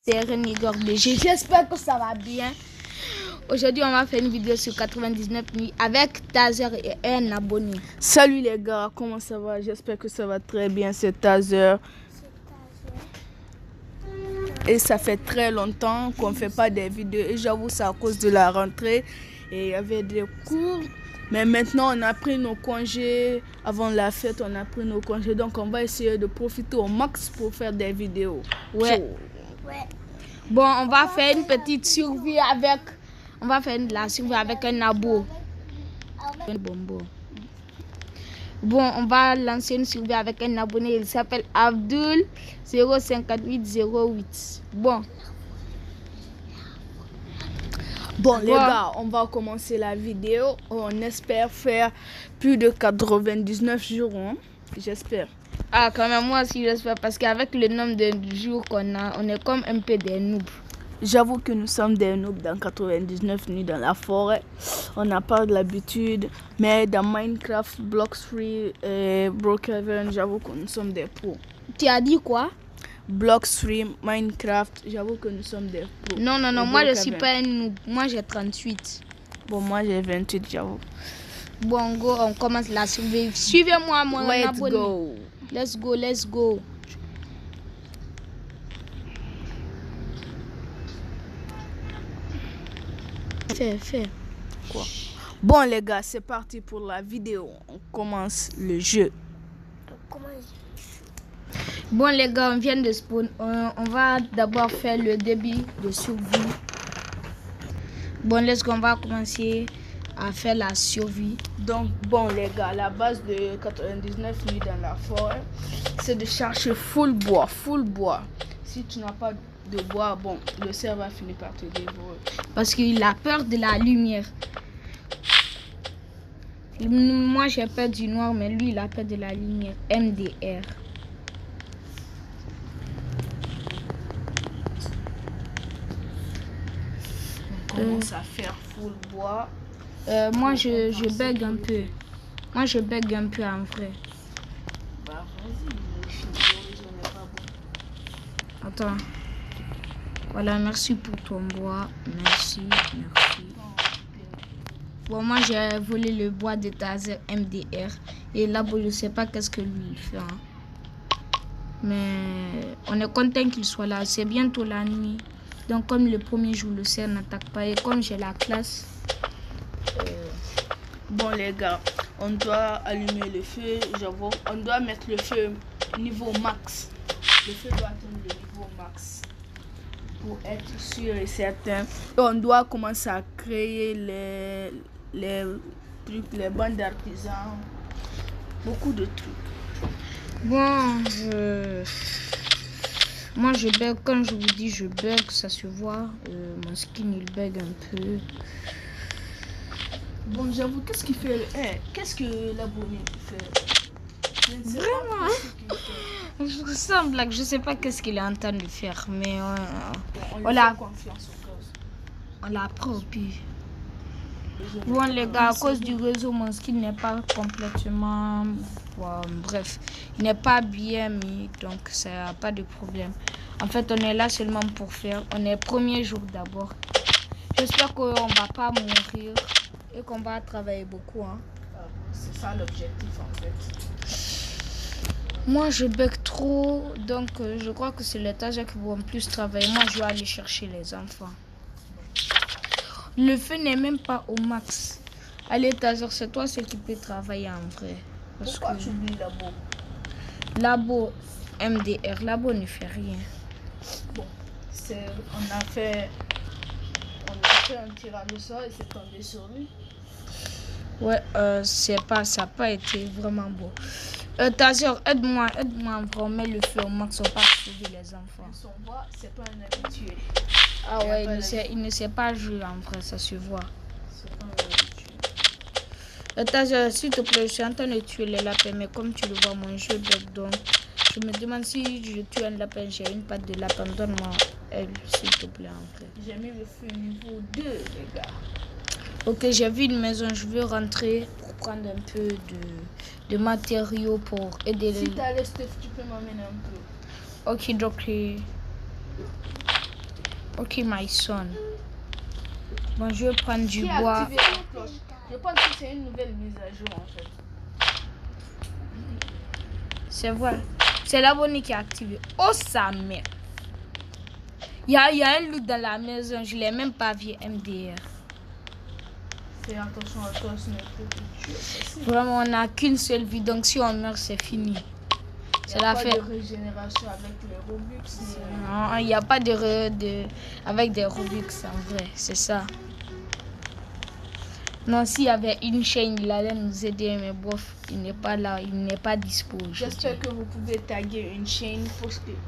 C'est René BG. J'espère que ça va bien. Aujourd'hui, on va faire une vidéo sur 99 nuits avec Tazer et un abonné. Salut les gars, comment ça va? J'espère que ça va très bien, c'est Tazer. Et ça fait très longtemps qu'on ne fait pas des vidéos. Et j'avoue, c'est à cause de la rentrée. Et il y avait des cours. Mais maintenant, on a pris nos congés. Avant la fête, on a pris nos congés. Donc, on va essayer de profiter au max pour faire des vidéos. Ouais. Bon, on va faire une petite survie avec... On va faire de la survie avec un abo. Bon, on va lancer une survie avec un abonné. Il s'appelle Abdul 05808. Bon les gars, on va commencer la vidéo. On espère faire plus de 99 jours. Hein? J'espère. Ah, quand même, moi aussi j'espère. Parce qu'avec le nombre de jours qu'on a, on est comme un peu des noobs. J'avoue que nous sommes des noobs dans 99 nuits dans la forêt. On n'a pas de l'habitude. Mais dans Minecraft, Blox Free et Brookhaven, j'avoue que nous sommes des pros. Tu as dit quoi? Blox Free, Minecraft, j'avoue que nous sommes des pros. Non, moi je suis pas un noob. Moi j'ai 38. Bon, moi j'ai 28, j'avoue. Bon, go, on commence la survie. Suivez-moi, mon abonné. Let's go. Fais. Quoi? Bon les gars, c'est parti pour la vidéo. On commence le jeu. Bon les gars, on vient de spawn. On va d'abord faire le début de survie. Bon, on va commencer à faire la survie. Donc bon les gars, la base de 99 nuits dans la forêt, c'est de chercher full bois. Si tu n'as pas de bois, bon, le cerf va finir par te dévorer. Parce qu'il a peur de la lumière. Moi j'ai peur du noir, mais lui il a peur de la lumière. MDR. On commence à faire full bois. Moi je bug un peu. Moi je bug un peu en vrai. Bah vas-y, n'est pas bon. Attends. Voilà, merci pour ton bois. Merci. Bon, moi j'ai volé le bois de Tazer MDR. Et là, bon, je sais pas qu'est-ce que lui il fait. Hein. Mais on est content qu'il soit là. C'est bientôt la nuit. Donc comme le premier jour, le cerf n'attaque pas. Et comme j'ai la classe. Bon les gars, on doit allumer le feu. J'avoue, on doit mettre le feu niveau max. Le feu doit atteindre le niveau max. Pour être sûr et certain. Et on doit commencer à créer les trucs, les bandes d'artisans. Beaucoup de trucs. Bon, moi je bug, quand je vous dis je bug, ça se voit. Mon skin il bug un peu. Bon, j'avoue, qu'est-ce qu'il fait? Qu'est-ce que l'abonné fait? Vraiment? Je semble que je sais pas qu'est-ce qu'il est en train de faire, mais on a confiance au cause. On l'a pris au pire. Bon les gars, à cause du réseau, mon skin n'est pas complètement... Bon, bref, il n'est pas bien mis, donc ça n'a pas de problème. En fait, on est là seulement pour faire... On est premier jour d'abord. J'espère qu'on ne va pas mourir et qu'on va travailler beaucoup. Hein. C'est ça l'objectif en fait. Moi, je bug trop, donc je crois que c'est les tâches qui vont plus travailler. Moi, je vais aller chercher les enfants. Le feu n'est même pas au max. Allez, Tazer, c'est toi ce qui peut travailler en vrai. Pourquoi tu oublies Labo? Labo, MDR, Labo ne fait rien. Bon, on a fait un tirage au sort et c'est tombé sur lui. Ouais, ça n'a pas été vraiment beau. Tazer, aide-moi, on met le feu au max, on va sauver les enfants. Son voix, c'est pas un habitué. Ah ouais, il ne sait pas jouer en vrai, ça se voit. C'est pas un habitué. Tazer, s'il te plaît, je suis en train de tuer les lapins, mais comme tu le vois, mon jeu bug, donc je me demande si je tue un lapin, j'ai une patte de lapin, donne-moi elle, s'il te plaît, en vrai. J'ai mis le feu niveau 2, les gars. Ok, j'ai vu une maison, je veux rentrer pour prendre un peu de matériaux pour aider les... Si t'as le stuff, tu peux m'emmener un peu. Ok. Ok, my son. Bon, je vais prendre du Qui a bois. activé la cloche? Je pense que c'est une nouvelle mise à jour en fait. C'est vrai. C'est l'abonné qui a activé. Oh, sa mère. Il y a un loup dans la maison. Je ne l'ai même pas vu, MDR. Fais attention à toi, ce n'est plus que tu es. Vraiment, on n'a qu'une seule vie. Donc, si on meurt, c'est fini. Il n'y a pas de régénération avec les Robux. Non, il n'y a pas avec des Robux, en vrai. C'est ça. Non, s'il y avait une chaîne, il allait nous aider. Mais bof, il n'est pas là. Il n'est pas dispo. J'espère que vous pouvez taguer une chaîne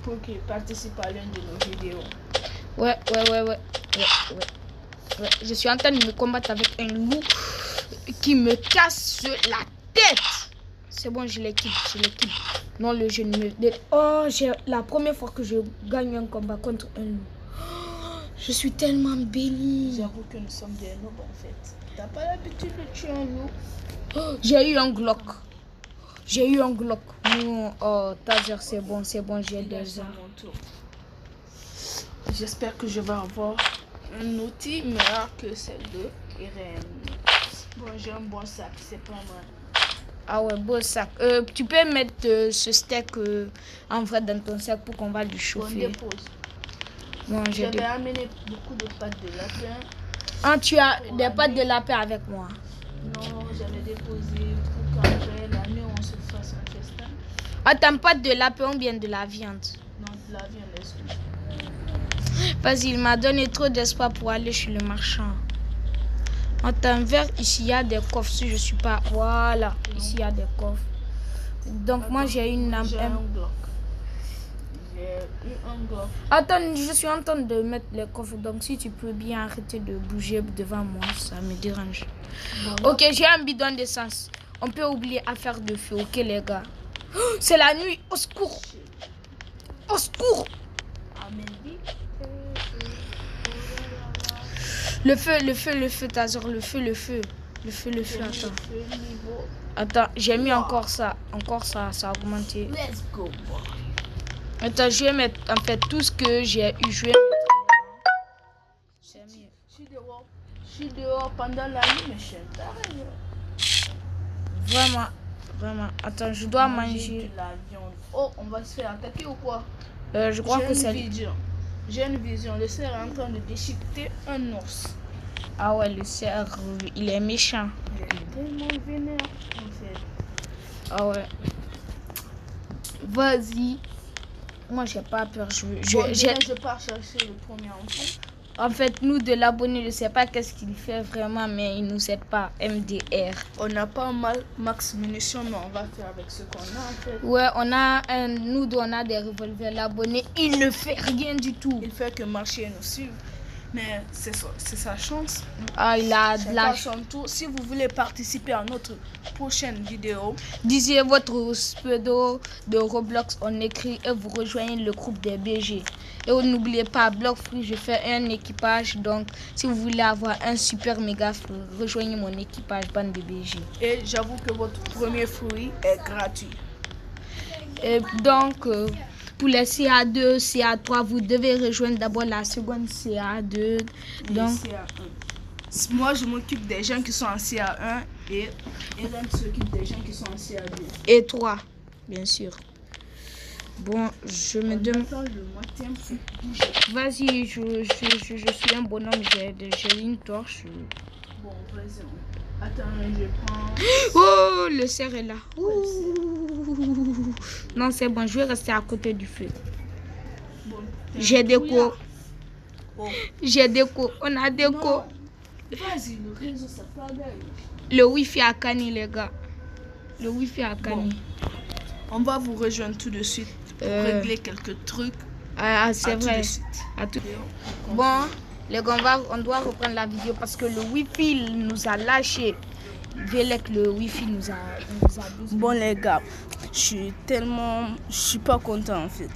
pour qu'il participe à l'une de nos vidéos. Ouais. Je suis en train de me combattre avec un loup qui me casse la tête. C'est bon, je l'équipe. Non, le jeu ne me... Oh, la première fois que je gagne un combat contre un loup. Je suis tellement bénie. J'avoue que nous sommes des noobs en fait. T'as pas l'habitude de tuer un loup? Oh, j'ai eu un Glock. Non, oh, Taser, c'est bon, j'ai des armes. J'espère que je vais avoir un outil meilleur que celle de Irène. Bon, j'ai un bon sac, c'est pas mal. Ah ouais, beau sac. Tu peux mettre ce steak en vrai dans ton sac pour qu'on va le chauffer. On dépose. Bon, j'avais amené beaucoup de pâtes de lapin. Ah, tu as des pâtes de lapin avec moi? Non, j'avais déposé pour qu'après la nuit on se fasse un festin. Ah, t'aimes pas de lapin ou bien de la viande? Non, de la viande, laisse-moi. Parce qu'il m'a donné trop d'espoir pour aller chez le marchand. Attends, vers ici, il y a des coffres. Si je suis pas... Voilà, ici, il y a des coffres. Donc, attends, moi, j'ai une lampe. J'ai un Glock. J'ai eu un Glock. Attends, je suis en train de mettre les coffres. Donc, si tu peux bien arrêter de bouger devant moi, ça me dérange. Bon, ok, j'ai un bidon d'essence. On peut oublier à faire de feu, ok, les gars? Oh, c'est la nuit. Au secours! Au secours! Le feu, Taser, le feu, attends. Attends, j'ai mis encore ça, ça a augmenté. Let's go. Attends, je vais mettre, en fait, tout ce que j'ai eu, je vais mettre. C'est mieux. Je suis dehors pendant la nuit, mais je suis pareil. Vraiment. Attends, je dois manger. De la viande. Oh, on va se faire attaquer ou quoi? Je crois que c'est... J'ai une vision. Le cerf est en train de déchiqueter un ours. Ah ouais, le cerf, il est méchant. Il est tellement vénère, en fait. Ah ouais. Vas-y. Moi, j'ai pas peur. Je pars chercher le premier enfant. En fait, nous, de l'abonné, je ne sais pas qu'est-ce qu'il fait vraiment, mais il nous aide pas. MDR. On n'a pas max munitions, mais on va faire avec ce qu'on a, en fait. Ouais, on a des revolvers. L'abonné, il ne fait rien du tout. Il fait que marcher et nous suivre. Mais c'est sa chance. Ah, il a de la chance. Si vous voulez participer à notre prochaine vidéo, disiez votre pseudo de Roblox, on écrit et vous rejoignez le groupe des BG. Et n'oubliez pas, Block Free, je fais un équipage. Donc, si vous voulez avoir un super méga fruit, rejoignez mon équipage bande de BG. Et j'avoue que votre premier fruit est gratuit. Et donc, pour les CA2, CA3, vous devez rejoindre d'abord la seconde CA2. Donc, CA1. Moi, je m'occupe des gens qui sont en CA1 et Hélène s'occupe des gens qui sont en CA2. Et 3, bien sûr. Bon, je me demande... Vas-y, je suis un bonhomme, j'ai une torche. Bon, vas-y. Attends, je prends... Oh, le cerf est là. Non, c'est bon, je vais rester à côté du feu. Bon, j'ai déco. Oh. J'ai déco, on a déco. Vas-y, le réseau, ça pagaille. Le wifi a canné, les gars. Le wifi a canné. Bon. On va vous rejoindre tout de suite pour régler quelques trucs. Ah, c'est vrai. À tout. Bon, les gars, on doit reprendre la vidéo parce que le wifi nous a lâché. Vélec, le wifi nous a Bon, les gars, je suis pas content en fait.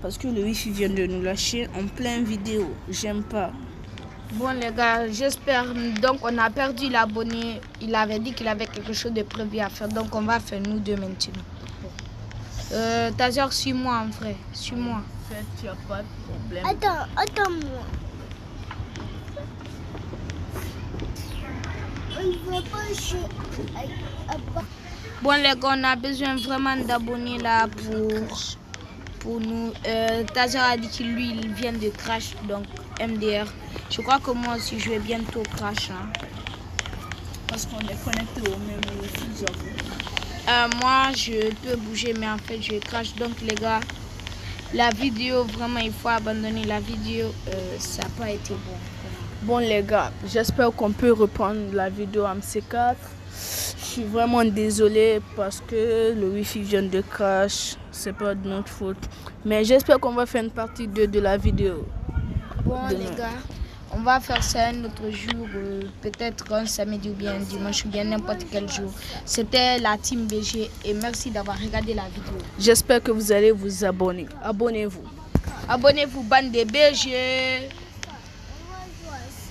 Parce que le wifi vient de nous lâcher en pleine vidéo. J'aime pas. Bon, les gars, j'espère. Donc, on a perdu l'abonné. Il avait dit qu'il avait quelque chose de prévu à faire. Donc, on va faire nous deux maintenant. Taser, suis-moi en vrai. Suis-moi. fait, il n'y a pas de problème. Attends-moi. On ne va pas chez... Bon les gars, on a besoin vraiment d'abonnés là pour nous. Tazer a dit que lui il vient de Crash, donc MDR. Je crois que moi aussi je vais bientôt Crash. Hein. Parce qu'on est connecté au même fil, j'avoue. Moi je peux bouger mais en fait je Crash. Donc les gars, la vidéo vraiment il faut abandonner la vidéo. Ça n'a pas été bon. Bon les gars, j'espère qu'on peut reprendre la vidéo MC4. Je suis vraiment désolé parce que le wifi vient de crash. C'est pas de notre faute. Mais j'espère qu'on va faire une partie 2 de la vidéo. Bon les gars, on va faire ça un autre jour. Peut-être un samedi ou bien un dimanche ou bien n'importe quel jour. C'était la team BG et merci d'avoir regardé la vidéo. J'espère que vous allez vous abonner. Abonnez-vous. Abonnez-vous bande de BG.